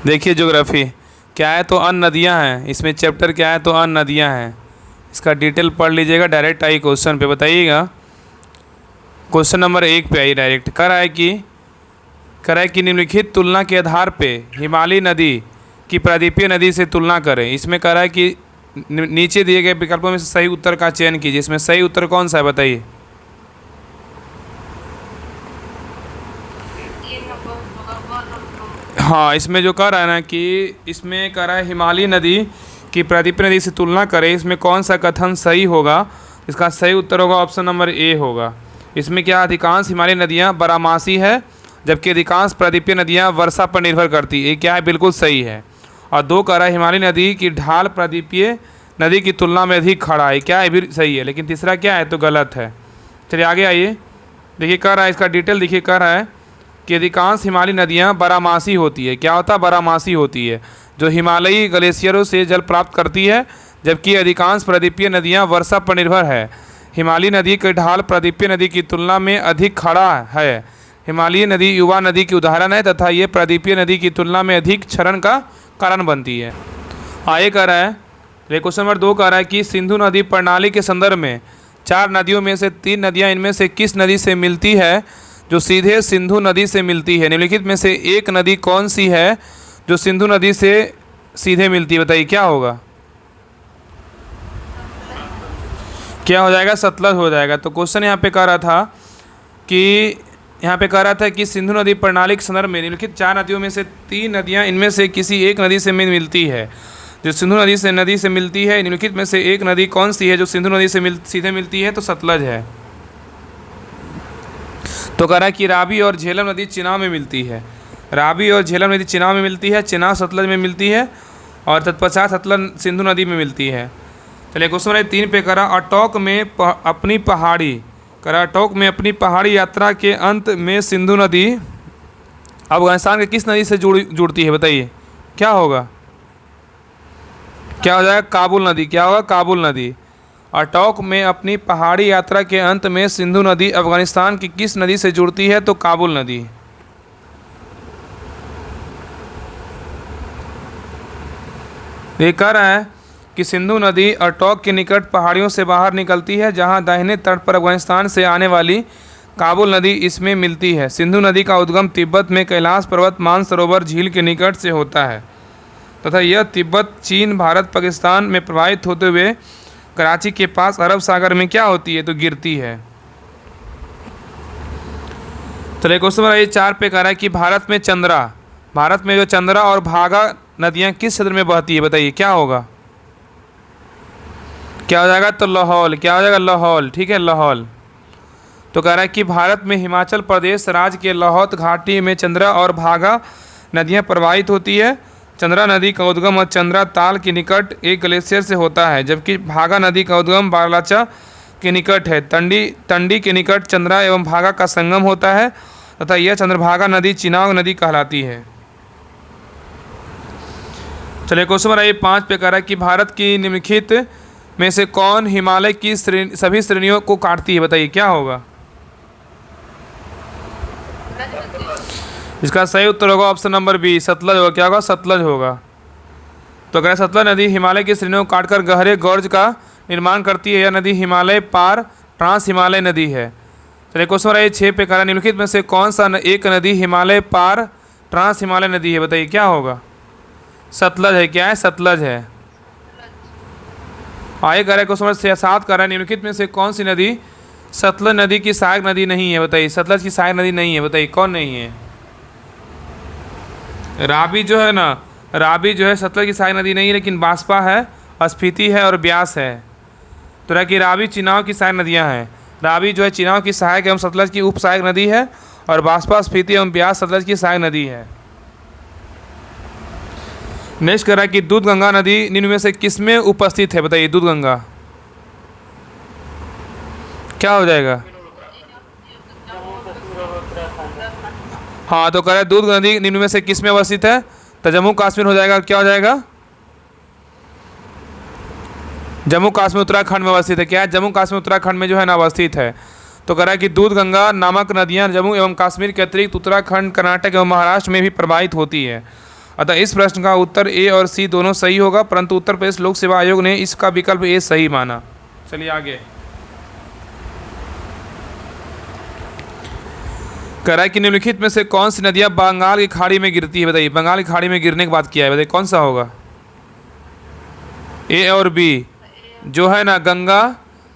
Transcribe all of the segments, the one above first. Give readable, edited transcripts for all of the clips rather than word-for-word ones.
देखिए ज्योग्राफी क्या है, तो अन्य नदियाँ हैं। इसमें चैप्टर क्या है, तो अन्य नदियाँ हैं। इसका डिटेल पढ़ लीजिएगा, डायरेक्ट आई क्वेश्चन पे बताइएगा। क्वेश्चन नंबर 1 पे आई डायरेक्ट। कर है कि निम्नलिखित तुलना के आधार पे हिमालय नदी की प्रायद्वीपीय नदी से तुलना करें। इसमें कह रहा है कि नीचे दिए गए विकल्पों में से सही उत्तर का चयन कीजिए। इसमें सही उत्तर कौन सा है बताइए। हाँ, इसमें जो कह रहा है ना कि इसमें कह रहा है हिमालय नदी की प्रायद्वीपीय नदी से तुलना करें, इसमें कौन सा कथन सही होगा। इसका सही उत्तर होगा ऑप्शन नंबर ए होगा। इसमें क्या, अधिकांश हिमालय नदियाँ बारहमासी है जबकि अधिकांश प्रायद्वीपीय नदियाँ वर्षा पर निर्भर करती है। ये क्या है, बिल्कुल सही है। और 2 कह रहा है हिमालय नदी की ढाल प्रायद्वीपीय नदी की तुलना में अधिक खड़ा है। क्या है, भी सही है, लेकिन तीसरा क्या है, तो गलत है। चलिए आगे आइए। देखिए कह रहा है, इसका डिटेल देखिए, कह रहा है कि अधिकांश हिमालयी नदियाँ बारहमासी होती है। क्या होता है, बारहमासी होती है, जो हिमालयी ग्लेशियरों से जल प्राप्त करती है, जबकि अधिकांश प्रायद्वीपीय नदियाँ वर्षा पर निर्भर है। हिमालयी नदी की ढाल प्रायद्वीपीय नदी की तुलना में अधिक खड़ा है। हिमालयी नदी युवा नदी की उदाहरण है तथा ये प्रायद्वीपीय नदी की तुलना में अधिक क्षरण का कारण बनती है। आगे कह रहा है, क्वेश्चन नंबर 2 कह रहा है कि सिंधु नदी प्रणाली के संदर्भ में 4 नदियों में से 3 नदियाँ इनमें से किस नदी से मिलती है जो सीधे सिंधु नदी से मिलती है। निम्नलिखित में से एक नदी कौन सी है जो सिंधु नदी से सीधे मिलती है, बताइए क्या होगा। क्या हो जाएगा, सतलज हो जाएगा। तो क्वेश्चन यहाँ पे कह रहा था कि सिंधु नदी प्रणाली के संदर्भ में निम्नलिखित 4 नदियों में से 3 नदियाँ इनमें से किसी एक नदी से मिलती है जो सिंधु नदी से मिलती है। निम्नलिखित में से एक नदी कौन सी है जो सिंधु नदी से सीधे मिलती है, तो सतलज है। तो कह रहा है कि रावी और झेलम नदी चिनाब में मिलती है। रावी और झेलम नदी चिनाब में मिलती है, चिनाब सतलज में मिलती है और तत्पश्चात सतलज सिंधु नदी में मिलती है। चलिए क्वेश्चन नंबर 3 पे करा, अटोक में अपनी पहाड़ी यात्रा के अंत में सिंधु नदी अफगानिस्तान के किस नदी से जुड़ती है, बताइए क्या होगा। क्या हो जाएगा, काबुल नदी। क्या होगा, काबुल नदी। अटोक में अपनी पहाड़ी यात्रा के अंत में सिंधु नदी अफगानिस्तान की किस नदी से जुड़ती है, तो काबुल नदी। ये कह रहा है कि सिंधु नदी अटोक के निकट पहाड़ियों से बाहर निकलती है जहां दाहिने तट पर अफगानिस्तान से आने वाली काबुल नदी इसमें मिलती है। सिंधु नदी का उद्गम तिब्बत में कैलाश पर्वत मानसरोवर झील के निकट से होता है तथा यह तिब्बत, चीन, भारत, पाकिस्तान में प्रवाहित होते हुए कराची के पास अरब सागर में क्या होती है, तो गिरती है। चलिए क्वेश्चन नंबर 4 पे कह रहा है कि भारत में जो चंद्रा और भागा नदियाँ किस क्षेत्र में बहती है, बताइए क्या होगा। क्या हो जाएगा, तो लाहौल। क्या हो जाएगा, लाहौल। ठीक है, लाहौल। तो कह रहा है कि भारत में हिमाचल प्रदेश राज्य के लाहौल घाटी में चंद्रा और भागा नदियाँ प्रवाहित होती है। चंद्रा नदी का उद्गम चंद्रा ताल के निकट एक ग्लेशियर से होता है, जबकि भागा नदी का उद्गम बारालाचा के निकट है। तंडी के निकट चंद्रा एवं भागा का संगम होता है तथा यह चंद्रभागा नदी चिनाब नदी कहलाती है। चलिए क्वेश्चन नंबर 5 पे कह रहा है कि भारत की निम्नलिखित में से कौन हिमालय की सभी श्रेणियों को काटती है, बताइए क्या होगा। इसका सही उत्तर होगा ऑप्शन नंबर बी, सतलज होगा। क्या होगा, सतलज होगा। तो अगर सतलज नदी हिमालय की श्रेणियों को काटकर गहरे गौर्ज का निर्माण करती है। यह नदी हिमालय पार ट्रांस हिमालय नदी है। चलिए क्वेश्चन नंबर 6 पे कह रहा है निम्नलिखित में से कौन सा एक नदी हिमालय पार ट्रांस हिमालय नदी है, बताइए क्या होगा। सतलज है। क्या है, सतलज है। आगे कह रहा है क्वेश्चन नंबर 7 कह रहा है निम्नलिखित में से कौन सी नदी सतलज नदी की सहायक नदी नहीं है, बताइए। सतलज की सहायक नदी नहीं है, बताइए कौन नहीं है। रावी जो है सतलज की सहायक नदी नहीं है, लेकिन बांसपा है, स्पीति है और ब्यास है। तो रहा कि रावी चिनाब की सहायक नदियां हैं। रावी जो है चिनाब की सहायक एवं सतलज की उप सहायक नदी है और बांसपा, स्पीति एवं ब्यास सतलज की सहायक नदी है। नेक्स्ट कह रहा है कि दूध गंगा नदी निम्न में से किसमें उपस्थित है, बताइए दूध गंगा। क्या हो जाएगा, हाँ। तो कह रहा है दूध नदी निम्न में से किसमें अवस्थित है, तो जम्मू कश्मीर हो जाएगा। क्या हो जाएगा, जम्मू कश्मीर उत्तराखंड में अवस्थित है। क्या है, जम्मू कश्मीर उत्तराखंड में जो है ना अवस्थित है। तो कह रहा है कि दूध गंगा नामक नदियाँ जम्मू एवं कश्मीर के अतिरिक्त उत्तराखंड, कर्नाटक एवं महाराष्ट्र में भी प्रवाहित होती है। अतः इस प्रश्न का उत्तर ए और सी दोनों सही होगा, परंतु उत्तर प्रदेश लोक सेवा आयोग ने इसका विकल्प ए सही माना। चलिए आगे। कह रहा है कि निम्नलिखित में से कौन सी नदियां बंगाल की खाड़ी में गिरती है? बताइए, बंगाल की खाड़ी में गिरने की बात किया है, बताइए कौन सा होगा? ए और बी जो है ना, गंगा,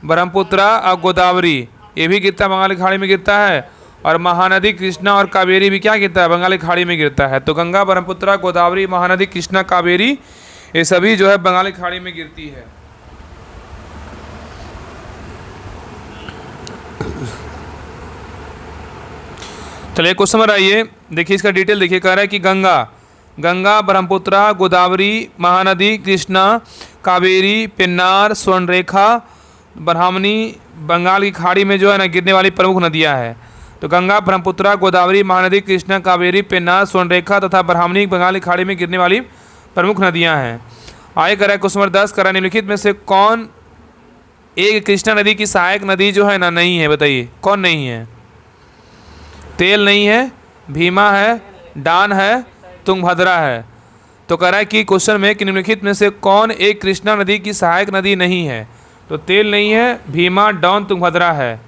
ब्रह्मपुत्रा और गोदावरी, ये भी गिरता है, बंगाल की खाड़ी में गिरता है। और महानदी कृष्णा और कावेरी भी क्या गिरता है? बंगाल की खाड़ी में गिरता है। तो गंगा, ब्रह्मपुत्रा, गोदावरी, महानदी कृष्णा, कावेरी, ये सभी जो है बंगाल की खाड़ी में गिरती है। चलिए क्वेश्चन नंबर आइए, देखिए इसका डिटेल देखिए। कह रहा है कि गंगा, ब्रह्मपुत्रा, गोदावरी, महानदी कृष्णा, कावेरी, पेन्नार, स्वर्णरेखा, ब्राह्मणी बंगाल की खाड़ी में जो है ना गिरने वाली प्रमुख नदियां हैं। तो गंगा, ब्रह्मपुत्रा, गोदावरी, महानदी कृष्णा, कावेरी, पेन्नार, स्वर्णरेखा तथा ब्राह्मणी बंगाल की खाड़ी में गिरने वाली प्रमुख नदियां हैं। आगे कह रहा है क्वेश्चन नंबर 10, कह रहा है निम्नलिखित में से कौन एक कृष्णा नदी की सहायक नदी जो है ना नहीं है? बताइए कौन नहीं है? तेल नहीं है, भीमा है, डान है, तुंगभद्रा है। तो कह रहा है कि क्वेश्चन में कि निम्नलिखित में से कौन एक कृष्णा नदी की सहायक नदी नहीं है? तो तेल नहीं है, भीमा, डॉन, तुंगभद्रा है।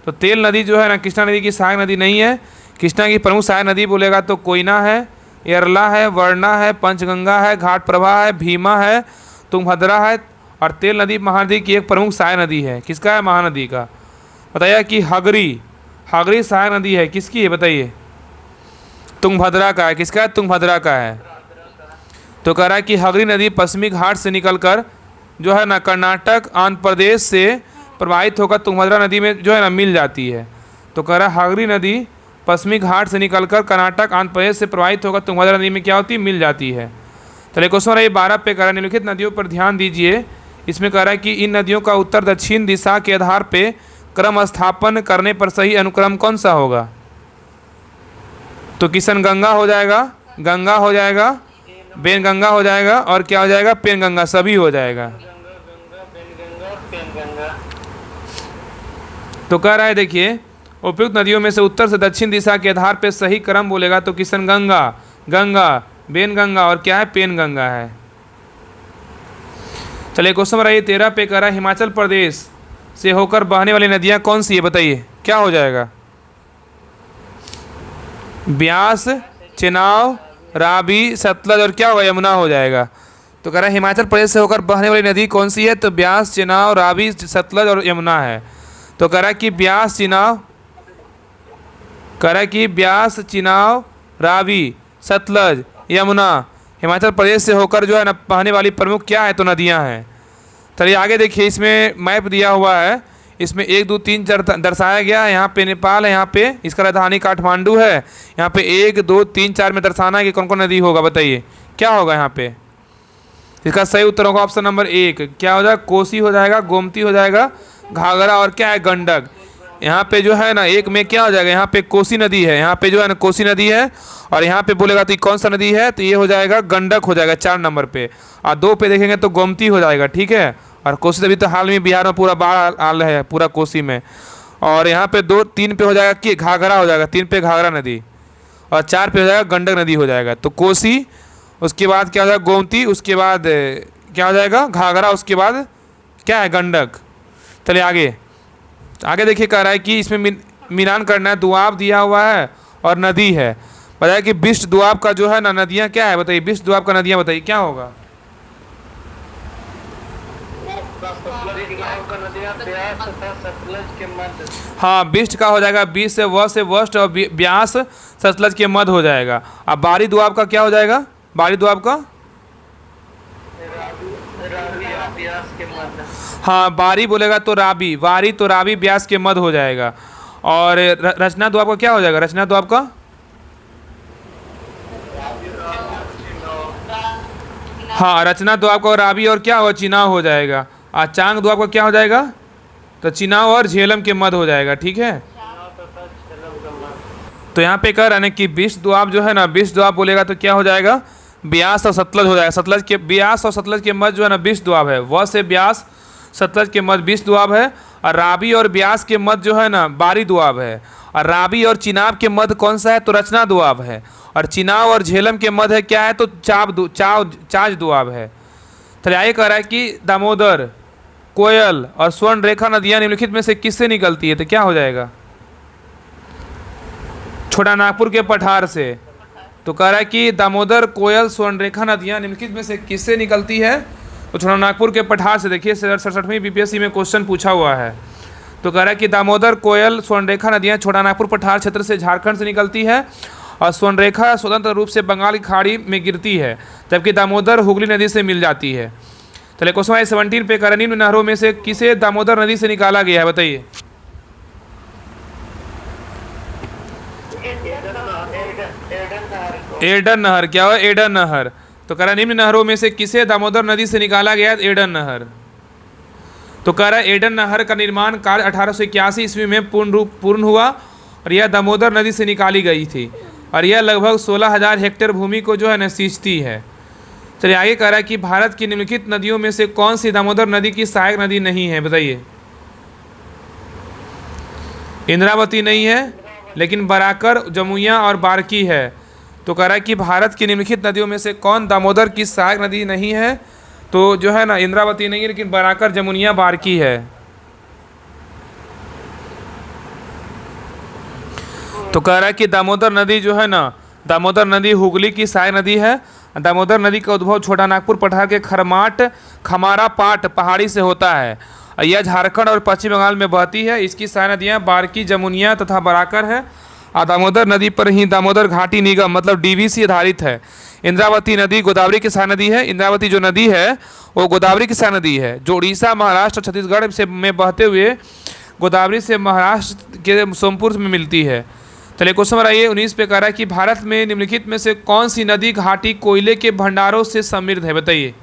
तो तेल नदी जो है ना कृष्णा नदी की सहायक नदी नहीं है। कृष्णा की प्रमुख सहायक नदी बोलेगा तो कोयना है, एरला है, वर्णा है, पंचगंगा है, घाट प्रभा है, भीमा है, तुंगभद्रा है। और तेल नदी महानदी की एक प्रमुख सहायक नदी है। किसका है? महानदी का। बताइए कि हगरी सहायक नदी है, किसकी है? बताइए। तुंगभद्रा का है। किसका है? तुंगभद्रा का है। तो कह रहा है कि हगरी नदी पश्चिमी घाट से निकलकर जो है ना कर्नाटक, आंध्र प्रदेश से प्रवाहित होकर तुंगभद्रा नदी में जो है ना मिल जाती है। तो कह रहा है हगरी नदी पश्चिमी घाट से निकलकर कर्नाटक, आंध्र प्रदेश से प्रवाहित होकर तुंगभद्रा नदी में क्या होती है? मिल जाती है। चलिए क्वेश्चन नंबर 12 पे कह रहा है निम्नलिखित नदियों पर ध्यान दीजिए। इसमें कह रहा है कि इन नदियों का उत्तर दक्षिण दिशा के आधार पे क्रम स्थापन करने पर सही अनुक्रम कौन सा होगा? तो किशनगंगा हो जाएगा, गंगा हो जाएगा, बेनगंगा हो जाएगा और क्या हो जाएगा? पेनगंगा, सभी हो जाएगा। तो कह रहा है देखिए उपयुक्त नदियों में से उत्तर से दक्षिण दिशा के आधार पे सही क्रम बोलेगा तो किशनगंगा, गंगा, बेनगंगा और क्या है? पेनगंगा है। चलिए क्वेश्चन नंबर 13 पे कह रहा है हिमाचल प्रदेश से होकर बहने वाली नदियां कौन सी है? बताइए क्या हो जाएगा? ब्यास, चेनाब, रावी, सतलज और क्या होगा? यमुना हो जाएगा। तो कह रहा है हिमाचल प्रदेश से होकर बहने वाली नदी कौन सी है? तो ब्यास, चेनाब, रावी, सतलज और यमुना है। तो कह रहा है कि ब्यास, चेनाब, रावी, सतलज, यमुना हिमाचल प्रदेश से होकर जो है ना बहने वाली प्रमुख क्या है? तो नदियां हैं। चलिए आगे देखिए, इसमें मैप दिया हुआ है, इसमें 1, 2, 3 दर्शाया गया है। यहाँ पे नेपाल है, यहाँ पे इसका राजधानी काठमांडू है। यहाँ पे 1, 2, 3, 4 में दर्शाना है कि कौन कौन नदी होगा। बताइए क्या होगा यहाँ पे? इसका सही उत्तर होगा ऑप्शन नंबर 1। क्या हो जाएगा? कोसी हो जाएगा, गोमती हो जाएगा, घाघरा और क्या है? गंडक। यहाँ पे जो है ना एक में क्या हो जाएगा? यहाँ पे कोसी नदी है, यहाँ पे जो है ना कोसी नदी है। और यहाँ पे बोलेगा तो कौन सा नदी है? तो ये हो जाएगा गंडक हो जाएगा 4 नंबर पे। और 2 पे देखेंगे तो गोमती हो जाएगा। ठीक है। और कोसी नदी तो हाल में बिहार में पूरा बाढ़ आल है पूरा कोसी में। और यहाँ पे 2, 3 पे हो जाएगा कि घाघरा हो जाएगा, 3 पे घाघरा नदी और 4 पे हो जाएगा गंडक नदी हो जाएगा। तो कोसी, उसके बाद क्या हो जाएगा? गोमती, उसके बाद क्या हो जाएगा? घाघरा, उसके बाद क्या है? गंडक। चलिए आगे देखिए, कह रहा है कि इसमें मिलान करना है। दुआब दिया हुआ है और नदी है। बताया कि बिष्ट दुआब का जो है ना नदियाँ क्या है? बताइए बिष्ट दुआब का नदियाँ बताइए क्या होगा? हाँ, बिष्ट का हो जाएगा बीस से वस्ट और ब्यास सतलज के मध्य हो जाएगा। अब बारी दुआब का क्या हो जाएगा? बारी दुआब का हाँ, बारी बोलेगा तो रावी, वारी तो रावी ब्यास के मध्य हो जाएगा। और रचना दुआब का क्या हो जाएगा? रचना दुआब का हाँ, रचना दुआब का रावी और क्या होगा? चिनाव हो जाएगा। और चांग दुआब का क्या हो जाएगा? तो चिनाव और झेलम के मध्य हो जाएगा। ठीक है। तो यहाँ पे कह रहा है कि बिष्ट दुआब जो है ना, बिष्ट दुआब बोलेगा तो क्या हो जाएगा? ब्यास और सतलज हो जाएगा। सतलज के ब्यास और सतलज के मध्य जो है ना बिष्ट दुआब है। व से ब्यास, सतलज के मध्य बिष्ट दुआब है। और रावी और ब्यास के मध्य जो है ना बारी दुआब है, और रावी और चिनाब के मध्य कौन सा है, तो रचना दुआब है, और चिनाब और झेलम के मध्य है क्या है, तो चाज दुआब है। तो आगे कह रहा है कि दामोदर, कोयल और स्वर्ण रेखा नदियां निम्नलिखित में से किससे निकलती है, तो क्या हो जाएगा, छोटा नागपुर के पठार से। तो कह रहा है कि दामोदर, कोयल, स्वर्ण रेखा नदियां निम्नलिखित में से किससे निकलती है, तो छोटा नागपुर के पठार से। देखिए 67वीं बीपीएससी में क्वेश्चन पूछा हुआ है। तो कह रहा है कि दामोदर, कोयल, स्वर्ण रेखा नदियां छोटा नागपुर पठार क्षेत्र से झारखंड से निकलती है, और स्वर्ण रेखा स्वतंत्र रूप से बंगाल की खाड़ी में गिरती है, जबकि दामोदर हुगली नदी से मिल जाती है। चलिए क्वेश्चन नंबर 17 पे कह निम्न नहरों में से किसे दामोदर नदी से निकाला गया है, बताइए। एडन नहर, क्या हुआ, एडन नहर। तो कह रहा निम्न नहरों में से किसे दामोदर नदी से निकाला गया, एडन नहर। तो कह रहा एडन नहर का निर्माण कार्य 1881 ईस्वी में पूर्ण हुआ, और यह दामोदर नदी से निकाली गई थी, और यह लगभग 16,000 हेक्टेयर भूमि को जो है न सींचती है। चलिए आगे कह रहा है कि भारत की निम्नलिखित नदियों में से कौन सी दामोदर नदी की सहायक नदी नहीं है, बताइए। इंद्रावती नहीं है, लेकिन बराकर, जमुइया और बारकी है। तो कह रहा है कि भारत की निम्नलिखित नदियों में से कौन दामोदर की सहायक नदी नहीं है, तो जो है ना इंद्रावती नहीं है, लेकिन बराकर, जमुनिया, बारकी है। तो कह रहा है कि दामोदर नदी जो है ना, दामोदर नदी हुगली की सहायक नदी है। दामोदर नदी का उद्भव छोटा नागपुर पठार के खमारा पाट पहाड़ी से होता है, और यह झारखंड और पश्चिम बंगाल में बहती है। इसकी सहायक नदियाँ बारकी, जमुनिया तथा बराकर है, और दामोदर नदी पर ही दामोदर घाटी निगम मतलब डीवीसी आधारित है। इंद्रावती नदी गोदावरी की सहायक नदी है। इंद्रावती जो नदी है वो गोदावरी की सहायक नदी है, जो उड़ीसा, महाराष्ट्र, छत्तीसगढ़ से में बहते हुए गोदावरी से महाराष्ट्र के सोमपुर में मिलती है। चलिए क्वेश्चन नंबर 19 पे कह रहा है कि भारत में निम्नलिखित में से कौन सी नदी घाटी कोयले के भंडारों से समृद्ध है, बताइए।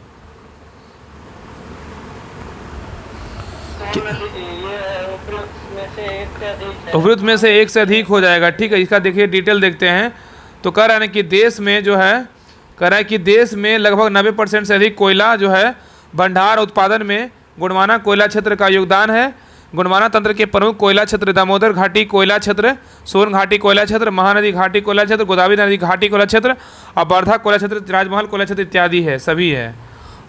उपरोक्त में से एक से अधिक हो जाएगा, ठीक है। इसका देखिए डिटेल देखते हैं। तो कह रहा है कि देश में जो है, कह रहा है कि देश में लगभग 90% से अधिक कोयला जो है भंडार उत्पादन में गुणवाना कोयला क्षेत्र का योगदान है। गुणवाना तंत्र के प्रमुख कोयला क्षेत्र दामोदर घाटी कोयला क्षेत्र, सोन घाटी कोयला क्षेत्र, महानदी घाटी कोयला क्षेत्र, गोदावरी नदी घाटी कोयला क्षेत्र, और वर्धा कोयला क्षेत्र, राजमहल कोयला क्षेत्र इत्यादि है, सभी है।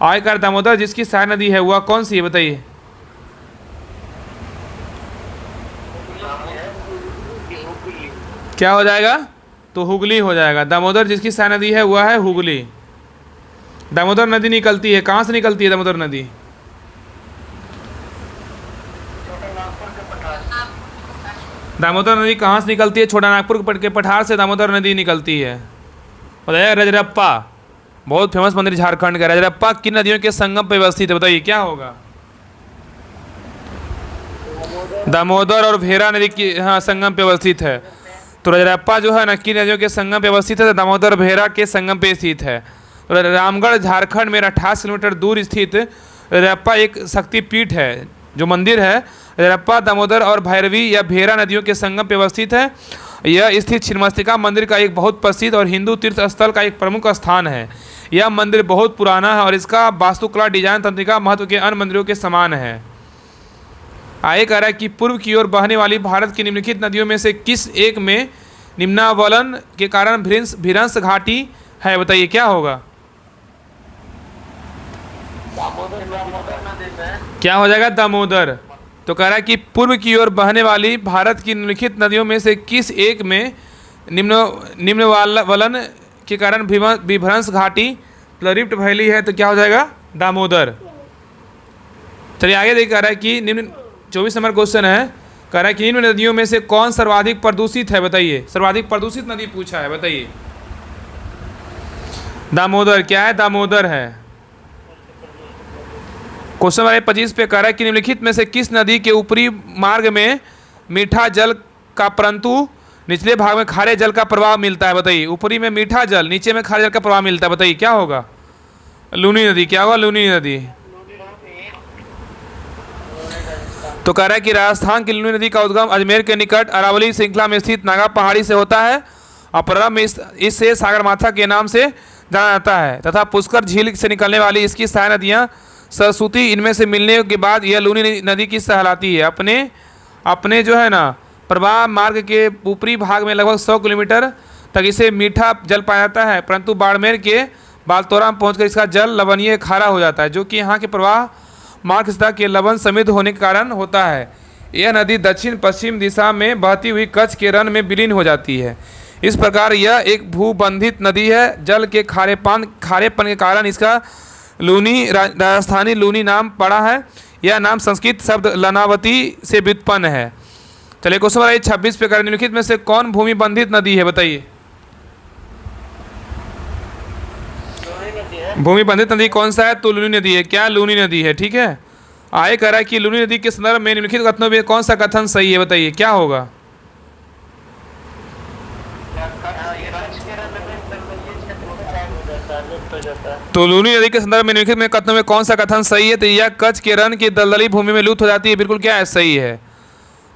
आयकर दामोदर जिसकी सहायक नदी है वह कौन सी है, बताइए। क्या हो जाएगा, तो हुगली हो जाएगा। दामोदर जिसकी सहायक नदी है वह है हुगली। दामोदर नदी निकलती है, कहाँ से निकलती है दामोदर नदी, दामोदर नदी कहाँ से निकलती है, छोटा नागपुर के पठार से दामोदर नदी निकलती है। बताइए। रजरप्पा, बहुत फेमस मंदिर झारखंड का। रजरप्पा किन नदियों के संगम पर व्यवस्थित है, बताइए क्या होगा। दामोदर और भेरा नदी की हाँ संगम पे अवस्थित है। तो रजरप्पा जो है ना किन नदियों के संगम पे अवस्थित है, दामोदर भेरा के संगम पे स्थित है। तो रामगढ़ झारखंड में 28 किलोमीटर दूर स्थित रजरप्पा एक शक्तिपीठ है, जो मंदिर है रजरप्पा दामोदर और भैरवी या भेरा नदियों के संगम पे अवस्थित है। यह स्थित छिन्नमस्तिका मंदिर का एक बहुत प्रसिद्ध और हिंदू तीर्थ स्थल का एक प्रमुख स्थान है। यह मंदिर बहुत पुराना है और इसका वास्तुकला डिजाइन तंत्रिका महत्व के अन्य मंदिरों के समान है। आगे कह रहा है कि पूर्व की ओर बहने वाली भारत की निम्नलिखित नदियों में से किस एक में निम्नावलन के कारण भ्रंश घाटी है, बताइए क्या होगा। क्या हो जाएगा, दामोदर। तो कह रहा है कि पूर्व की ओर बहने वाली भारत की निम्नलिखित नदियों में से किस एक में निम्नवलन के कारण विभ्रंश घाटी रिफ्ट वैली है, तो क्या हो जाएगा, दामोदर। चलिए आगे देख कह रहा है कि निम्न 24 नंबर क्वेश्चन है। कह रहा है कि निम्न नदियों में से कौन सर्वाधिक प्रदूषित है, बताइए। सर्वाधिक प्रदूषित नदी पूछा है, बताइए। दामोदर, क्या है, दामोदर है। क्वेश्चन नंबर 25 पे कह रहा है कि निम्नलिखित में से किस नदी के ऊपरी मार्ग में मीठा जल का परंतु निचले भाग में खारे जल का प्रवाह मिलता है, बताइए। ऊपरी में मीठा जल, नीचे में खारे जल का प्रवाह मिलता है, बताइए क्या होगा। लूनी नदी। क्या होगा, लूनी नदी। तो कह रहा है कि राजस्थान की लूनी नदी का उद्गम अजमेर के निकट अरावली श्रृंखला में स्थित नागा पहाड़ी से होता है और प्रारंभ में इससे सागरमाथा के नाम से जाना जाता है तथा पुष्कर झील से निकलने वाली इसकी सहायक नदियाँ सरस्वती, इनमें से मिलने के बाद यह लूनी नदी की सहलाती है। अपने अपने जो है ना प्रवाह मार्ग के ऊपरी भाग में लगभग 100 किलोमीटर तक इसे मीठा जल पाया जाता है, परंतु बाड़मेर के बालतोरा में पहुंचकर इसका जल लवणीय खारा हो जाता है, जो कि यहाँ के प्रवाह मार्ग की सतह के लवण समृद्ध होने के कारण होता है। यह नदी दक्षिण पश्चिम दिशा में बहती हुई कच्छ के रन में विलीन हो जाती है। इस प्रकार यह एक भूबंधित नदी है। जल के खारेपन के कारण इसका लूनी राजस्थानी लूनी नाम पड़ा है। यह नाम संस्कृत शब्द लनावती से व्युत्पन्न है। चलिए क्वेश्चन नंबर 26 पे करें, निम्नलिखित में से कौन भूमि बंधित नदी है, बताइए। भूमि बंधित नदी कौन सा है? तो लूनी नदी है। क्या लूनी नदी है? ठीक है। आगे कह रहा है कि लूनी नदी के संदर्भ में निम्नलिखित कथनों में कौन सा कथन सही है, बताइए क्या होगा। तो लूनी नदी के संदर्भ में निम्नलिखित में कथनों में कौन सा कथन सही है? तो यह कच्छ के रन की दलदली भूमि में लुप्त हो जाती है। बिल्कुल क्या है? सही है।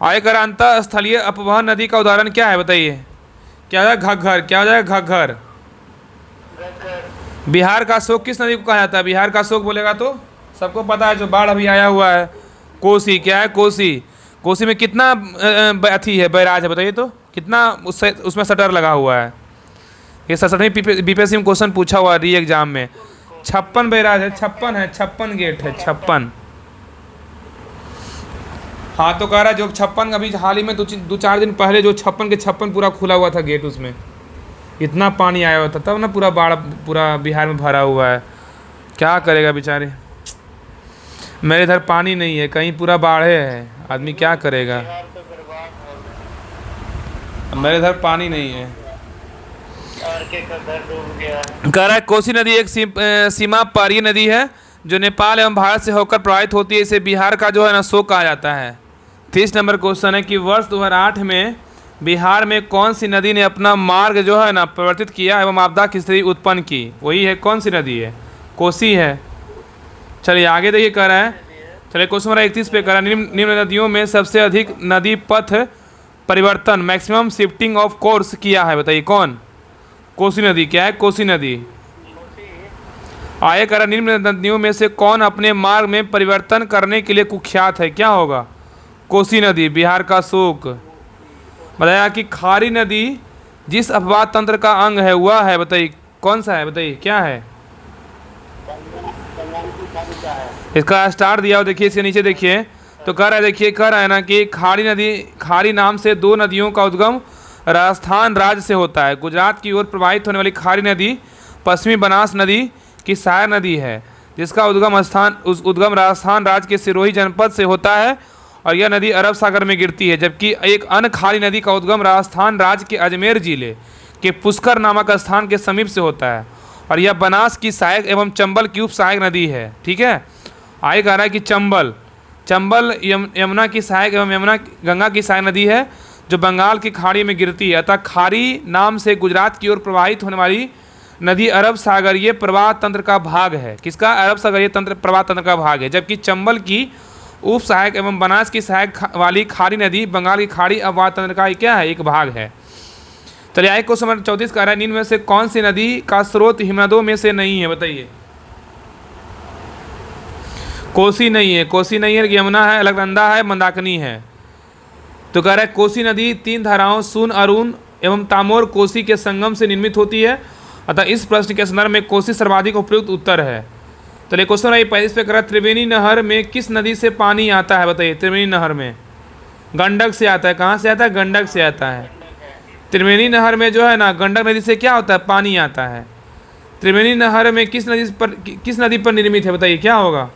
आगे कह रहा अंतः स्थलीय अपवहन नदी का उदाहरण क्या है, बताइए। क्या हो जाएगा? घग्घर। क्या हो जाएगा? घग्घर। बिहार का शोक किस नदी को कहा जाता है? बिहार का शोक बोलेगा तो सबको पता है, जो बाढ़ अभी आया हुआ है, कोसी। क्या है? कोसी। कोसी में कितना अथी है, बैराज है, बताइए तो कितना उसमें शटर लगा हुआ है। ये 67वीं बीपीएससी में क्वेश्चन पूछा हुआ री एग्जाम में। 56 बैराज है, 56 है, 56 गेट है, 56। हाँ, तो कह रहा है जो 56 अभी हाल ही में 2-4 दिन पहले जो 56 के 56 पूरा खुला हुआ था गेट, उसमें इतना पानी आया हुआ था, तब ना पूरा बाढ़ पूरा बिहार में भरा हुआ है। क्या करेगा बेचारे। मेरे इधर पानी नहीं है, कहीं पूरा बाढ़े है, आदमी क्या करेगा। मेरे इधर पानी नहीं है। कह रहा है कोसी नदी एक सीमा पारी नदी है जो नेपाल एवं भारत से होकर प्रवाहित होती है। इसे बिहार का जो है ना शोक कहा जाता है। 30 नंबर क्वेश्चन है कि वर्ष 2008 में बिहार में कौन सी नदी ने अपना मार्ग जो है ना परिवर्तित किया एवं आपदा की स्थिति उत्पन्न की? वही है, कौन सी नदी है? कोसी है। चलिए आगे देखिए, कह रहा है, चलिए क्वेश्चन नंबर 31 पे कह रहा है निम्न नदियों में सबसे अधिक नदी पथ परिवर्तन मैक्सिमम शिफ्टिंग ऑफ कोर्स किया है, बताइए कौन? कोसी नदी। क्या है? कोसी नदी। आगे कह रहा निम्न नदियों में से कौन अपने मार्ग में परिवर्तन करने के लिए कुख्यात है? क्या होगा? कोसी नदी। बिहार का शोक। बताया कि खारी नदी जिस अपवाद तंत्र का अंग है वह है, बताइए कौन सा है, बताइए क्या है। इसका स्टार दिया हो, देखिए इसके नीचे देखिए, तो कह रहा है, देखिए कह रहा है ना कि खारी नदी, खारी नाम से 2 नदियों का उद्गम राजस्थान राज्य से होता है। गुजरात की ओर प्रवाहित होने वाली खारी नदी पश्चिमी बनास नदी की सहायक नदी है, जिसका उद्गम राजस्थान राज्य के सिरोही जनपद से होता है और यह नदी अरब सागर में गिरती है। जबकि एक अन्य खारी नदी का उद्गम राजस्थान राज्य के अजमेर जिले के पुष्कर नामक स्थान के समीप से होता है और यह बनास की सहायक एवं चंबल की उप सहायक नदी है। ठीक है। आगे कह रहा है कि चंबल यमुना की सहायक एवं यमुना गंगा की सहायक नदी है जो बंगाल की खाड़ी में गिरती है। अतः खाड़ी नाम से गुजरात की ओर प्रवाहित होने वाली नदी अरब सागरीय प्रवाह तंत्र का भाग है। किसका? अरब सागरीय तंत्र प्रवाह तंत्र का भाग है। जबकि चंबल की उप सहायक एवं बनास की सहायक वाली खाड़ी नदी बंगाल की खाड़ी अपवाह तंत्र का क्या है? एक भाग है। चलिए आगे क्वेश्चन नंबर 34 कह रहा है निम्न में से कौन सी नदी का स्रोत हिमनदों में से नहीं है, बताइए। कोसी नहीं है। कोसी नहीं है, यमुना है, अलकनंदा है, मंदाकिनी है। तो कह रहा है कोसी नदी 3 धाराओं सून, अरुण एवं तामोर कोसी के संगम से निर्मित होती है। अतः इस प्रश्न के संदर्भ में कोसी सर्वाधिक उपयुक्त उत्तर है। चलिए क्वेश्चन नंबर 25 पे कह रहा है त्रिवेणी नहर में किस नदी से पानी आता है, बताइए। त्रिवेणी नहर में गंडक से आता है। कहाँ से आता है? गंडक से आता है। त्रिवेणी नहर में जो है ना गंडक नदी से क्या होता है? पानी आता है। त्रिवेणी नहर में किस नदी पर निर्मित है, बताइए क्या होगा?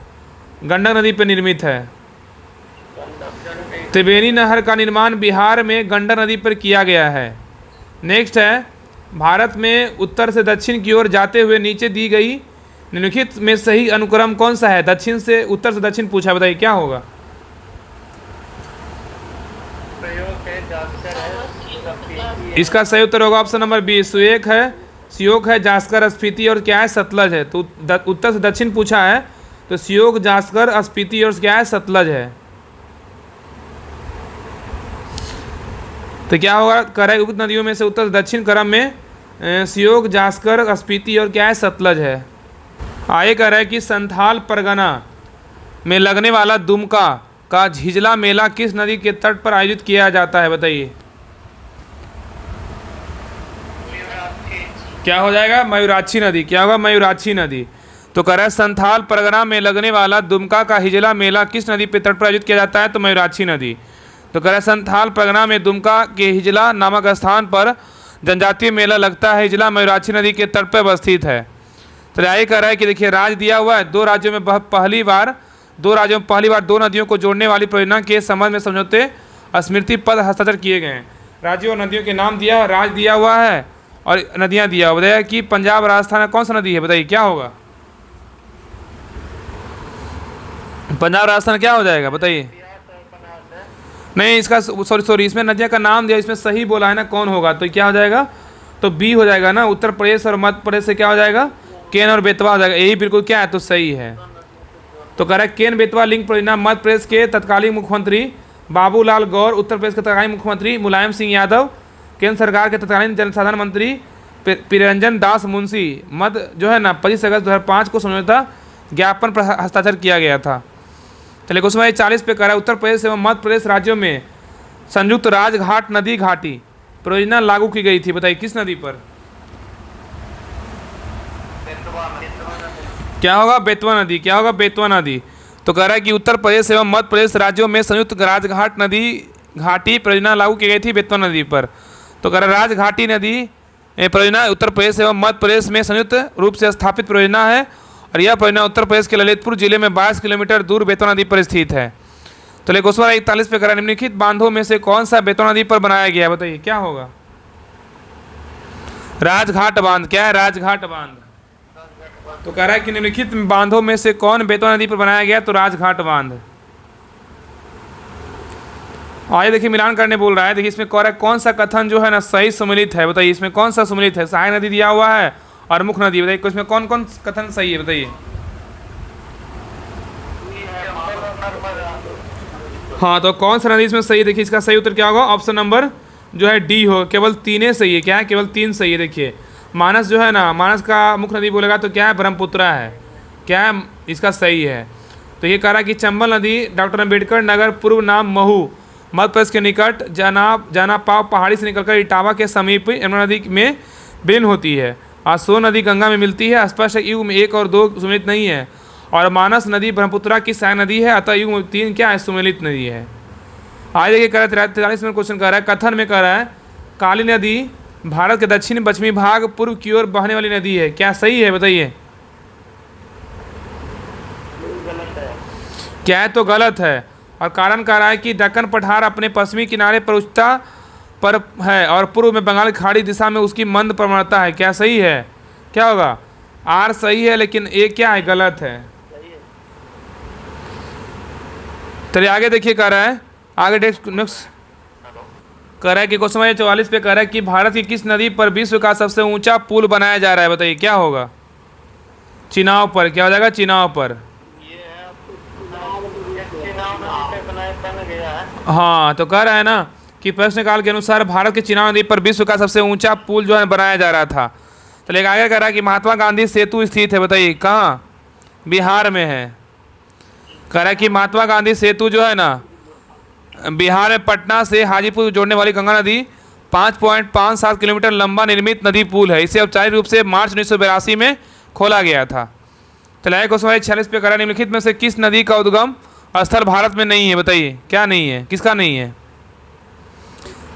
गंडक नदी पर निर्मित है। त्रिवेणी नहर का निर्माण बिहार में गंडक नदी पर किया गया है। नेक्स्ट है, भारत में उत्तर से दक्षिण की ओर जाते हुए नीचे दी गई निम्नलिखित में सही अनुक्रम कौन सा है? दक्षिण से उत्तर से दक्षिण पूछा, बताइए क्या होगा? इसका सही उत्तर होगा ऑप्शन नंबर बी, सियोक है, जास्कर, स्पीति और क्या है? सतलज है। तो उत्तर से दक्षिण पूछा है तो सियोक, जास्कर, स्पीति और क्या है? सतलज है। तो क्या होगा? कह रहा है उक्त नदियों में से उत्तर से दक्षिण क्रम में सियोक, जास्कर, स्पीति और क्या है? सतलज है। आगे कह रहा है कि संथाल परगना में लगने वाला दुमका का झिझला मेला किस नदी के तट पर आयोजित किया जाता है, बताइए। क्या हो जाएगा? मयूराक्षी नदी। क्या होगा? मयूराक्षी नदी। तो कह रहा है संथाल परगना में लगने वाला दुमका का हिजला मेला किस नदी पे तट पर आयोजित किया जाता है, तो मयूराक्षी नदी। तो कह रहा है संथाल परगना में दुमका के हिजला नामक स्थान पर जनजातीय मेला लगता है। हिजला मयूराक्षी नदी के तट पर अवस्थित है। तो यही कह रहा है कि देखिए राज्य दिया हुआ है, दो राज्यों में पहली बार दो नदियों को जोड़ने वाली परियोजना के संबंध में समझौते स्मृति पत्र हस्ताक्षर किए गए हैं। राज्यों और नदियों के नाम दिया, राज्य दिया हुआ है और नदियाँ दिया हुआ। बताइए कि पंजाब राजस्थान में कौन सा नदी है, बताइए क्या होगा? पंजाब राजस्थान क्या हो जाएगा, बताइए। नहीं, इसका सॉरी इसमें नदियाँ का नाम दिया, इसमें सही बोला है ना, कौन होगा, तो क्या हो जाएगा? तो बी हो जाएगा ना। उत्तर प्रदेश और मध्य प्रदेश से क्या हो जाएगा? केन और बेतवा हो जाएगा। यही बिल्कुल क्या है, तो सही है। तो कह रहा है केन बेतवा लिंक परियोजना मध्य प्रदेश के तत्कालीन मुख्यमंत्री बाबूलाल गौर, उत्तर प्रदेश के तत्कालीन मुख्यमंत्री मुलायम सिंह यादव, केंद्र सरकार के तत्कालीन जनसाधारण मंत्री प्रियरंजन दास मुंशी मध्य जो है ना 25 अगस्त 2005 को समझौता ज्ञापन पर हस्ताक्षर किया गया था। चलिए क्वेश्चन 40 पे कह रहा है उत्तर प्रदेश एवं मध्य प्रदेश राज्यों में संयुक्त राजघाट नदी घाटी परियोजना लागू की गई थी, बताइए किस नदी पर? क्या होगा? बेतवा नदी। क्या होगा? बेतवा नदी। तो कह रहा है कि उत्तर प्रदेश एवं मध्य प्रदेश राज्यों में संयुक्त राजघाट नदी घाटी परियोजना लागू की गई थी बेतवा नदी पर। तो कह रहा है राजघाटी नदी परियोजना उत्तर प्रदेश एवं मध्य प्रदेश में संयुक्त रूप से स्थापित परियोजना है और यह परियोजना उत्तर प्रदेश के ललितपुर जिले में 22 किलोमीटर दूर बेतवा नदी पर स्थित है। तो लेकिन क्वेश्चन 41 पे कह रहा है निम्नलिखित बांधों में से कौन सा बेतवा नदी पर बनाया गया है, बताइए क्या होगा? राजघाट बांध। क्या है? राजघाट बांध। तो कह रहा है कि निम्नलिखित बांधों में से कौन बेतवा नदी पर बनाया गया, तो राजघाट बांध। आइए देखिए मिलान करने बोल रहा है। देखिए इसमें कह रहा है कौन सा कथन जो है ना सही सम्मिलित है, बताइए इसमें कौन सा सम्मिलित है? सहायक नदी दिया हुआ है और मुख्य नदी, बताइए इसमें कौन कौन कथन सही है, बताइए। हाँ, तो कौन सा नदी इसमें सही है? देखिए इसका सही उत्तर क्या होगा? ऑप्शन नंबर जो है डी होगा। केवल 3 सही है। क्या है? केवल 3 सही है। देखिए मानस जो है ना, मानस का मुख्य नदी बोलेगा तो क्या है? ब्रह्मपुत्रा है। क्या है? इसका सही है। तो ये कह रहा है कि चंबल नदी डॉक्टर अम्बेडकर नगर पूर्व नाम महू मध्य प्रदेश के निकट जानापाव पहाड़ी से निकलकर इटावा के समीप यमुना नदी में विलीन होती है और सोन नदी गंगा में मिलती है। स्पष्ट युग में 1 और 2 सुमिलित नहीं है और मानस नदी ब्रह्मपुत्रा की सहायक नदी है, अतः युग में 3 क्या है? सुमिलित नदी है। आगे देखिए कह रहा है 43 में क्वेश्चन कह रहा है कथन में कह रहा है काली नदी भारत के दक्षिण पश्चिमी भाग पूर्व की ओर बहने वाली नदी है। क्या सही है, बताइए? क्या है? तो गलत है। और कारण कह रहा है कि दक्कन पठार अपने पश्चिमी किनारे पर उच्चता पर है और पूर्व में बंगाल की खाड़ी दिशा में उसकी मंद प्रवणता है। क्या सही है? क्या होगा? आर सही है, लेकिन ए क्या है? गलत है। चलिए आगे देखिए कह रहा है आगे नेक्स्ट कह रहा है कि क्वेश्चन 44 पे कह रहा है कि भारत की किस नदी पर विश्व का सबसे ऊंचा पुल बनाया जा रहा है, बताइए क्या होगा? चिनाव पर। क्या हो जाएगा? चिनाव पर। हाँ, तो कह रहा है ना कि प्रश्नकाल के अनुसार भारत के चिनाव नदी पर विश्व का सबसे ऊंचा पुल जो है बनाया जा रहा था। तो लेकिन आगे कह रहा है कि महात्मा गांधी सेतु स्थित है, बताइए कहाँ? बिहार में है। कह रहा है कि महात्मा गांधी सेतु जो है ना बिहार में पटना से हाजीपुर जोड़ने वाली गंगा नदी 5.57 किलोमीटर लंबा निर्मित नदी पुल है। इसे औपचारिक रूप से मार्च 1982 में खोला गया था। चलाए क्वेश्चन 46 पे कह रहा है निम्नलिखित में से किस नदी का उद्गम स्थल भारत में नहीं है, बताइए क्या नहीं है? किसका नहीं है?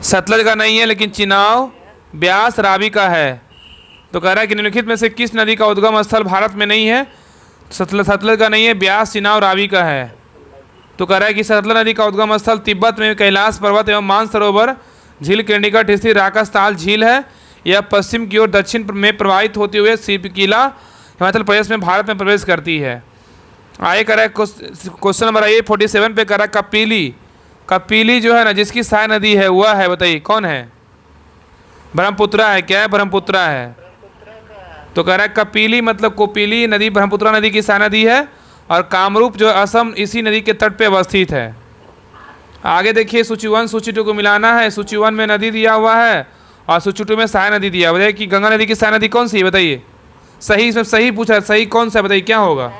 सतलज का नहीं है, लेकिन चिनाव, ब्यास, रावी का है। तो कह रहा है कि निम्नलिखित में से किस नदी का उद्गम स्थल भारत में नहीं है? सतलज का नहीं है, ब्यास, चिनाव, रावी का है। तो कह रहा है कि सतलज नदी का उद्गम स्थल तिब्बत में कैलाश पर्वत एवं मानसरोवर झील के निकट स्थित राकास्ताल झील है। यह पश्चिम की ओर दक्षिण में प्रवाहित होते हुए सिपकीला हिमाचल प्रदेश में भारत में प्रवेश करती है। आगे कह रहा है क्वेश्चन नंबर 47 पे कह रहा है कपिली जो है ना जिसकी सहायक नदी है वह है, बताइए कौन है? ब्रह्मपुत्रा है। क्या है? ब्रह्मपुत्रा है। तो कह रहा है कपिली मतलब कोपिली नदी ब्रह्मपुत्रा नदी की सहायक नदी है और कामरूप जो असम इसी नदी के तट पे अवस्थित है। आगे देखिए सूची 1 सूची 2 को मिलाना है। सूची 1 में नदी दिया हुआ है और सूची 2 में सहायक नदी दिया हुआ है कि गंगा नदी की सहायक नदी कौन सी है, बताइए। सही, इसमें सही पूछा है, सही कौन सा है, बताइए क्या होगा?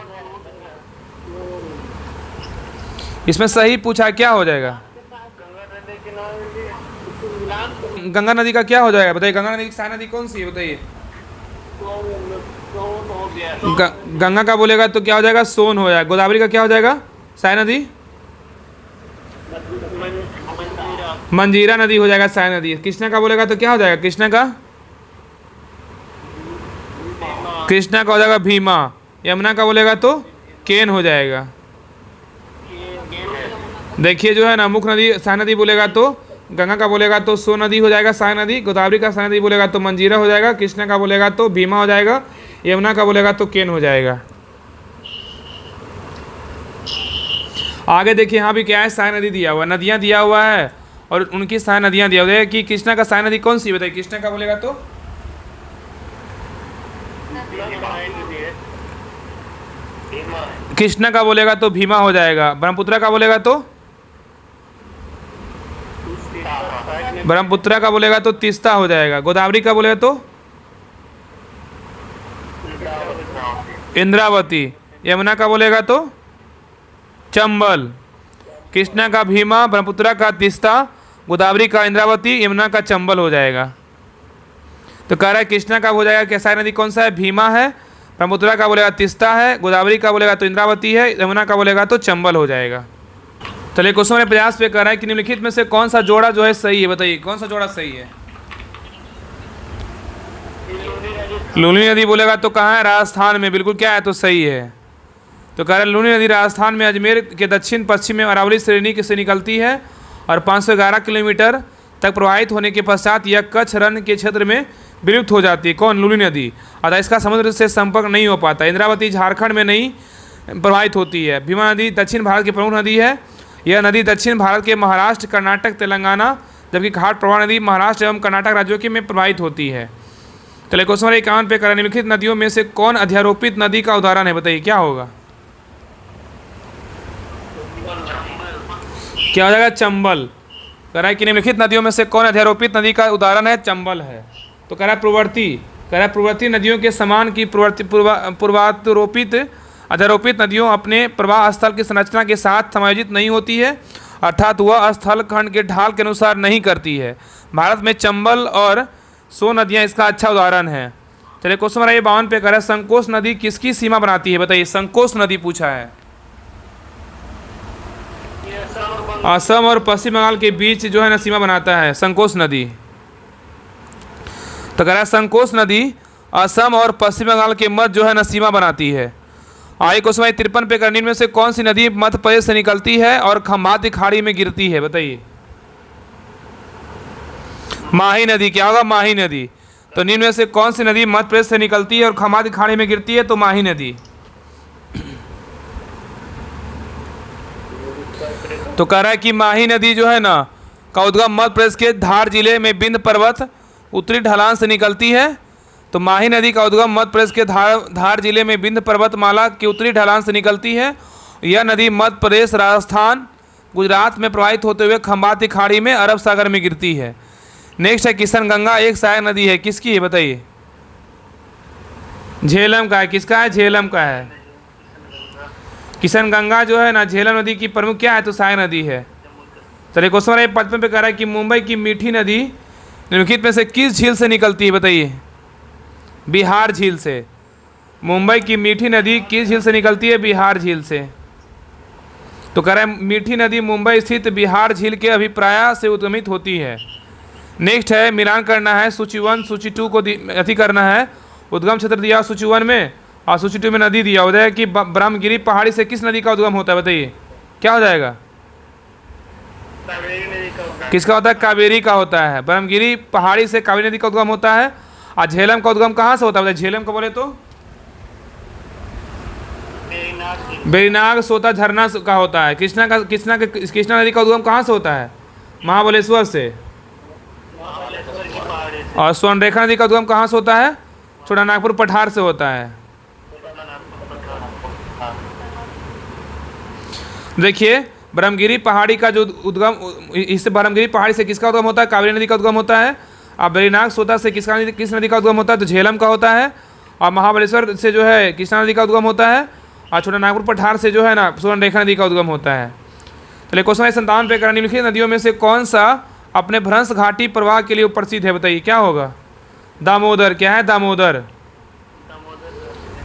इसमें सही पूछा क्या हो जाएगा? गंगा नदी का क्या हो जाएगा बताइए? गंगा नदी की सहायक नदी कौन सी है बताइए? गंगा का बोलेगा तो क्या हो जाएगा? सोन हो जाएगा। गोदावरी का क्या हो जाएगा सहायक नदी? मंजीरा नदी हो जाएगा सहायक नदी। कृष्णा का बोलेगा तो क्या हो जाएगा? कृष्णा का हो जाएगा भीमा। यमुना का बोलेगा तो केन हो जाएगा। देखिए जो है ना, मुख्य नदी सहायक नदी बोलेगा तो गंगा का बोलेगा तो सो नदी हो जाएगा सहायक नदी। गोदावरी का सहायक नदी बोलेगा तो मंजीरा हो जाएगा। कृष्णा का बोलेगा तो भीमा हो जाएगा। यमुना का बोलेगा तो केन हो जाएगा। आगे देखिए यहाँ भी क्या है, सहायक नदी दिया हुआ है, नदियाँ दिया हुआ है और उनकी सहायक नदियाँ दिया हुआ है कि कृष्णा का सहायक नदी कौन सी बताइए? कृष्णा का बोलेगा तो कृष्णा का बोलेगा तो भीमा हो जाएगा। ब्रह्मपुत्रा का बोलेगा तो ब्रह्मपुत्रा का बोलेगा तो तीस्ता हो जाएगा। गोदावरी का बोलेगा तो इंद्रावती। यमुना का बोलेगा तो चंबल। कृष्णा का भीमा, ब्रह्मपुत्रा का तीस्ता, गोदावरी का इंद्रावती, यमुना का चंबल हो जाएगा। तो कह रहा है कृष्णा का हो जाएगा कैसा नदी कौन सा है? भीमा है। ब्रह्मपुत्रा का बोलेगा तीस्ता है। गोदावरी का बोलेगा तो इंद्रावती है। यमुना का बोलेगा तो चंबल हो जाएगा। चलिए क्वेश्चन नंबर 50 पे कह रहा है कि निम्नलिखित में से कौन सा जोड़ा जो है सही है बताइए? कौन सा जोड़ा सही है? लूनी नदी बोलेगा तो कहाँ है? राजस्थान में। बिल्कुल क्या है तो सही है। तो कह रहा है लूनी नदी राजस्थान में अजमेर के दक्षिण पश्चिम में अरावली श्रेणी से निकलती है और 511 किलोमीटर तक प्रवाहित होने के पश्चात यह कच्छ रण के क्षेत्र में विलुप्त हो जाती है। कौन? लूनी नदी। अतः इसका समुद्र से संपर्क नहीं हो पाता। इंद्रावती झारखंड में नहीं प्रवाहित होती है। भीमा नदी दक्षिण भारत की प्रमुख नदी है। यह नदी दक्षिण भारत के महाराष्ट्र, कर्नाटक, तेलंगाना, जबकि घाट प्रवाह नदी महाराष्ट्र एवं कर्नाटक राज्यों के में प्रवाहित होती है। चलिए क्वेश्चन नंबर 51 पे करें, निम्नलिखित नदियों में से कौन अध्यारोपित नदी का उदाहरण है बताइए? क्या होगा? क्या हो जाएगा? चंबल। कह रहा है कि निम्नलिखित नदियों में से कौन अध्यारोपित नदी का उदाहरण है? चंबल है। तो कह रहा है प्रवृत्ति। कह रहा है प्रवृत्ति नदियों के समान की पूर्वारोपित अध्यारोपित नदियों अपने प्रवाह स्थल की संरचना के साथ समायोजित नहीं होती है, अर्थात वह स्थल खंड के ढाल के अनुसार नहीं करती है। भारत में चंबल और सो नदियाँ इसका अच्छा उदाहरण है। चलिए क्वेश्चन नंबर 52 पे कह रहा है संकोच नदी किसकी सीमा बनाती है बताइए? संकोच नदी पूछा है। असम और पश्चिम बंगाल के बीच जो है ना सीमा बनाता है संकोच नदी। तो कह रहा है संकोच नदी असम और पश्चिम बंगाल के मध्य जो है ना सीमा बनाती है। आगे क्वेश्चन 53 पे करने में से कौन सी नदी मध्य प्रदेश से निकलती है और खंभाती खाड़ी में गिरती है बताइए? माही नदी। क्या होगा? माही नदी। तो निम्न में से कौन सी नदी मध्य प्रदेश से निकलती है और खंभाती खाड़ी में गिरती है? तो माही नदी। तो कह रहा है कि माही नदी जो है ना का उद्गम मध्य प्रदेश के धार जिले में बिंद पर्वत उत्तरी ढलान से निकलती है। तो माही नदी का उद्गम मध्य प्रदेश के धार जिले में बिंद पर्वतमाला की उत्तरी ढलान से निकलती है। यह नदी मध्य प्रदेश, राजस्थान, गुजरात में प्रवाहित होते हुए खंभाती खाड़ी में अरब सागर में गिरती है। नेक्स्ट है किशन गंगा, एक सहायक नदी है, किसकी है बताइए? झेलम का है। किसका है? झेलम का है। किशन गंगा जो है ना झेलम नदी की प्रमुख क्या है? तो सहायक नदी है। चलिए क्वेश्चन नंबर 55 पे कह रहा है कि मुंबई की मीठी नदी निम्नलिखित में से किस झील से निकलती है बताइए? बिहार झील से। मुंबई की मीठी नदी किस झील से निकलती है? बिहार झील से। तो कह रहा है मीठी नदी मुंबई स्थित बिहार झील के अभिप्राय से उद्गमित होती है। नेक्स्ट है मिलान करना है, सूची 1 सूची 2 को अति करना है। उद्गम क्षेत्र दिया सूची 1 में और सूची 2 में नदी दिया हो जाएगा कि ब्रह्मगिरी पहाड़ी से किस नदी का उद्गम होता है बताइए? क्या हो जाएगा? किसका होता है? कावेरी का होता है। ब्रह्मगिरी पहाड़ी से कावेरी नदी का उद्गम होता है। और झेलम का उद्गम कहाँ से होता है? झेलम का बोले तो बेरीनाग सोता झरना का होता है। कृष्णा नदी का उद्गम कहाँ से होता है? महाबलेश्वर से। और स्वर्णरेखा नदी का उद्गम कहाँ से होता है? छोटा नागपुर पठार से होता है। देखिए ब्रह्मगिरी पहाड़ी का जो उद्गम, इससे ब्रह्मगिरी पहाड़ी से किसका उद्गम होता है? कावेरी नदी का उद्गम होता है। और बेरीनाग सोता से किस नदी का उद्गम होता है? तो झेलम का होता है। और महाबलेश्वर से जो है कृष्णा नदी का उद्गम होता है। और छोटा नागपुर पठार से जो है ना स्वर्णरेखा नदी का उद्गम होता है। चलिए क्वेश्चन है 57 पे करा, निम्नलिखित नदियों में से कौन सा अपने भ्रंश घाटी प्रवाह के लिए प्रसिद्ध है? बताइए क्या होगा? दामोदर। क्या है? दामोदर।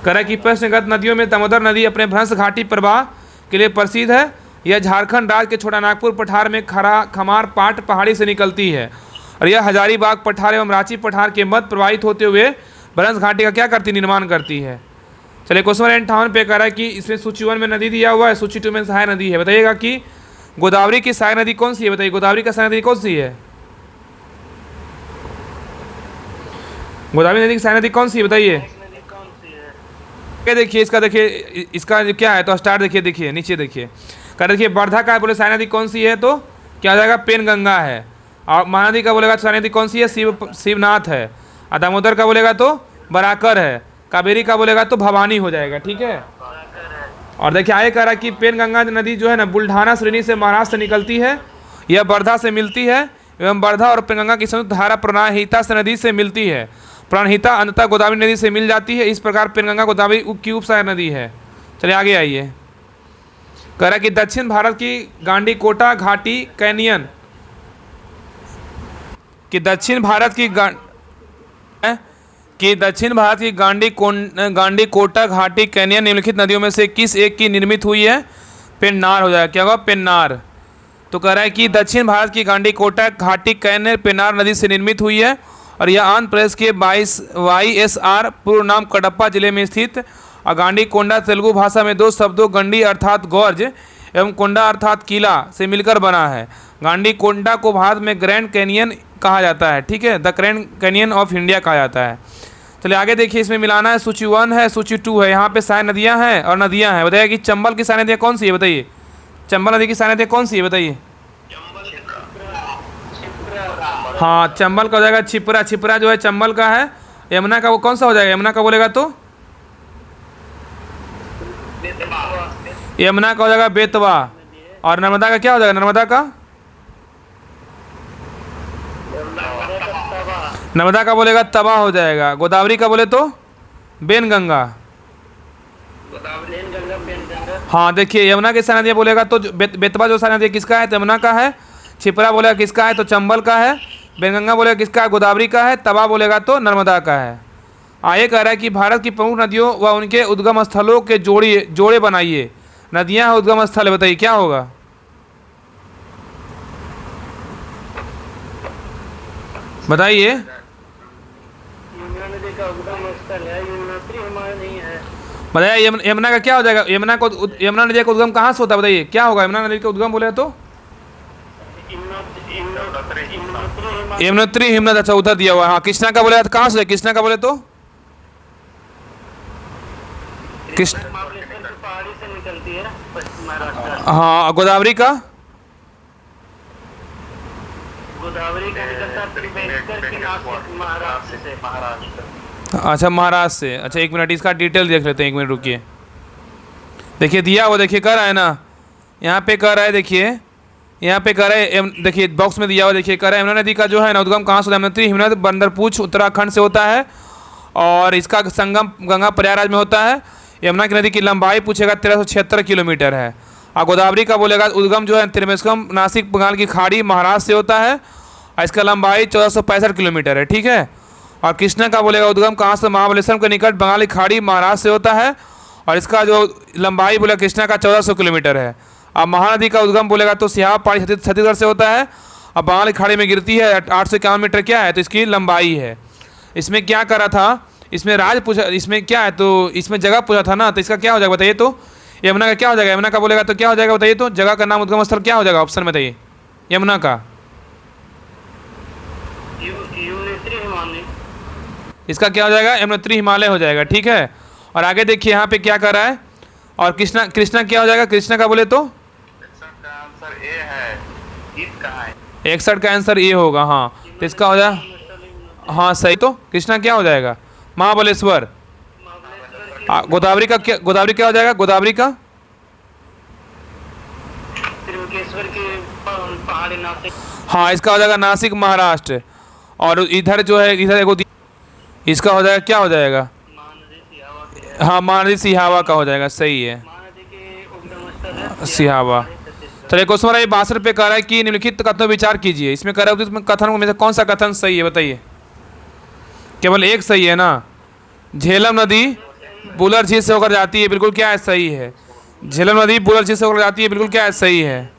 करा कि प्रश्नगत नदियों में दामोदर नदी अपने भ्रंश घाटी प्रवाह के लिए प्रसिद्ध है। यह झारखंड राज्य के छोटा नागपुर पठार में खमार पाट पहाड़ी से निकलती है और यह हजारीबाग पठार एवं रांची पठार के मध्य प्रवाहित होते हुए भ्रंश घाटी का क्या करती? निर्माण करती है। चलिए क्वेश्चन 58 पे कह रहा है कि इसमें सूची 1 में नदी दिया हुआ है, सूची 2 में सहायक नदी है। बताइएगा कि गोदावरी की सहायक नदी कौन सी है? बताइए गोदावरी का सहायक नदी कौन सी है? गोदावरी नदी की सहायक नदी कौन सी है? बताइए। देखिए इसका, देखिए इसका क्या है तो स्टार्ट देखिए, देखिए नीचे देखिए कर, देखिए वर्धा का बोले सहायक नदी कौन सी है तो क्या हो जाएगा? पेनगंगा है। और महानदी का बोलेगा तो सहायक नदी कौन सी है? शिवनाथ है। और दामोदर का बोलेगा तो बराकर है। कावेरी का बोलेगा तो भवानी हो जाएगा। ठीक है। और देखिए आगे कह रहा है कि पेनगंगा नदी जो है ना बुल्ढाना श्रेणी से महाराष्ट्र से निकलती है, यह वर्धा से मिलती है एवं वर्धा और पेनगंगा की संयुक्त धारा प्राणहिता से नदी से मिलती है। प्राणहिता अंततः गोदावरी नदी से मिल जाती है। इस प्रकार पेनगंगा गोदावरी की उपसहायक नदी है। चलिए आगे आइए। कह रहा कि दक्षिण भारत की गांडीकोटा घाटी कैनियन कि दक्षिण भारत की गांडीकोटा घाटी कैनियन निम्नलिखित नदियों में से किस एक की निर्मित हुई है? पेन्नार हो जाएगा। क्या होगा? पेन्नार। तो कह रहा है कि दक्षिण भारत की गांडीकोटा घाटी कैनियन पेन्नार नदी से निर्मित हुई है और यह आंध्र प्रदेश के YSR पूर्व नाम कडप्पा जिले में स्थित। और गांडीकोंडा तेलुगु भाषा में दो शब्दों गंडी अर्थात गॉर्ज एवं कोंडा अर्थात किला से मिलकर बना है। गांडीकोंडा को भारत में ग्रैंड कैनियन कहा जाता है। ठीक है, the grand canyon of India कहा जाता है। चलिए आगे देखिए, इसमें मिलाना है। सूची 1 है, सूची 2 है। यहाँ पे सहायक नदियाँ हैं और नदियाँ हैं। बताइए कि चंबल की सहायक नदियाँ कौन सी है? बताइए चंबल नदी की सहायक नदियाँ कौन सी है? बताइए। हाँ, चंबल का हो जाएगा छिपरा। छिपरा जो है चंबल का है। यमुना का वो कौन सा हो जाएगा? यमुना का बोलेगा तो यमुना का हो जाएगा बेतवा। और नर्मदा का क्या हो जाएगा? नर्मदा का बोलेगा तवा हो जाएगा। गोदावरी का बोले तो बेनगंगा। हाँ देखिए, यमुना की सहायक नदियाँ बोलेगा तो बेतवा जो सहायक नदी किसका है? तो यमुना का है। छिपरा बोलेगा किसका है? तो चंबल का है। बेनगंगा बोलेगा किसका है? गोदावरी का है। तवा बोलेगा तो नर्मदा का है। आगे कह रहा है कि भारत की प्रमुख नदियों व उनके उद्गम स्थलों के जोड़े बनाइए। नदियाँ उद्गम स्थल, बताइए क्या होगा? बताइए। बताइए यमुना का क्या हो जाएगा? यमुना नदी का उद्गम कहाँ से होता है? बताइए क्या होगा? यमुना नदी का उद्गम बोले तो यमुनोत्री हिमनद। अच्छा उधर दिया हुआ है। हाँ, कृष्णा का बोले तो कहाँ से? कृष्णा का बोले तो कृष्ण। हाँ, गोदावरी का अच्छा महाराष्ट्र से। अच्छा एक मिनट, इसका डिटेल देख लेते हैं। 1 मिनट रुकिए। देखिए दिया वो, देखिए कर रहा है ना, यहाँ पे कर रहा है। देखिए यहाँ पे कर रहा है, देखिए बॉक्स में दिया हुआ। देखिए कर रहा है यमुना नदी का जो है ना उद्गम कहाँ से? यमुनोत्री हिमनद बंदरपूछ उत्तराखंड से होता है और इसका संगम गंगा प्रयागराज में होता है। यमुना की नदी की लंबाई पूछेगा 1376 किलोमीटर है। और गोदावरी का बोलेगा उद्गम जो है त्रिवेंद्रम नासिक बंगाल की खाड़ी महाराष्ट्र से होता है और इसका लंबाई 1465 किलोमीटर है। ठीक है। और कृष्णा का बोलेगा उद्गम कहाँ से? महाबलेश्वर के निकट बंगाल की खाड़ी महाराष्ट्र से होता है और इसका जो लंबाई बोला कृष्णा का 1400 किलोमीटर है। अब महानदी का उद्गम बोलेगा तो सिहावा पहाड़ी छत्तीसगढ़ से होता है और बंगाल की खाड़ी में गिरती है। 851 मीटर क्या है? तो इसकी लंबाई है। इसमें क्या करा था? इसमें राज्य पूछा, इसमें क्या है तो इसमें जगह पूछा था ना, तो इसका क्या हो जाएगा? बताइए तो यमुना का क्या हो जाएगा? यमुना का बोलेगा तो क्या हो जाएगा? बताइए तो जगह का नाम उद्गम स्थल क्या हो जाएगा? ऑप्शन में बताइए। यमुना का इसका क्या हो जाएगा? यमुनोत्री हिमालय हो जाएगा। ठीक है। और आगे देखिए यहाँ पे क्या कर रहा है। और कृष्णा क्या हो जाएगा? कृष्णा का बोले तो 61 का आंसर ए होगा। हाँ, तो इसका हो जाएगा, हाँ सही। तो कृष्णा क्या हो जाएगा? महाबलेश्वर। गोदावरी का क्या हो जाएगा? गोदावरी का हाँ, इसका हो जाएगा नासिक महाराष्ट्र। और इधर जो है इधर एगो इसका हो जाएगा, क्या हो जाएगा? हाँ, महानदी सिहावा का हो जाएगा। सही है, सिहावा। चलिए क्वेश्चन नंबर 62 पे कह रहा है कि निम्नलिखित कथनों विचार कीजिए। इसमें कह रहा है कि कथन में से कौन सा कथन सही है, बताइए। केवल एक सही है ना। झेलम नदी बुलर झील से होकर जाती है, बिल्कुल क्या है, सही है। झेलम नदी बुलर झील से होकर जाती है, बिल्कुल क्या है, सही है।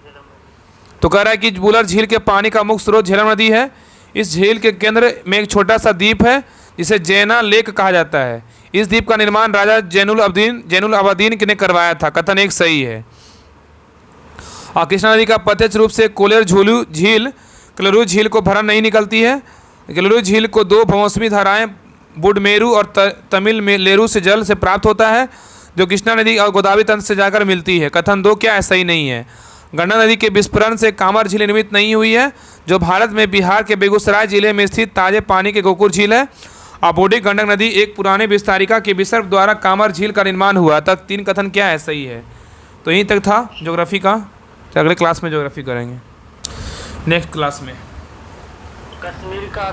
तो कह रहा है कि बुलर झील के पानी का मुख्य स्रोत झेलम नदी है। इस झील के केंद्र में एक छोटा सा द्वीप है जिसे जैना लेक कहा जाता है। इस द्वीप का निर्माण राजा जैनुल अबदीन ने करवाया था। कथन एक सही है। और कृष्णा नदी का प्रत्यक्ष रूप से कोलेर झील कलरू झील को भरा नहीं निकलती है। कलरू झील को दो मौसमी धाराएं बुडमेरू और तमिल लेरू से जल से प्राप्त होता है, जो कृष्णा नदी और गोदावरी तंत्र से जाकर मिलती है। कथन दो क्या है, सही नहीं है। गंडक नदी के विस्फोरण से कामर झील निर्मित नहीं हुई है, जो भारत में बिहार के बेगूसराय जिले में स्थित ताजे पानी के गोकुर झील है। और बूढ़ी गंडक नदी एक पुराने विस्तारिका के विसर्ग द्वारा कामर झील का निर्माण हुआ। तक तीन कथन क्या है, सही है। तो यहीं तक था ज्योग्राफी का। तो अगले क्लास में ज्योग्राफी करेंगे, नेक्स्ट क्लास में। कश्मीर का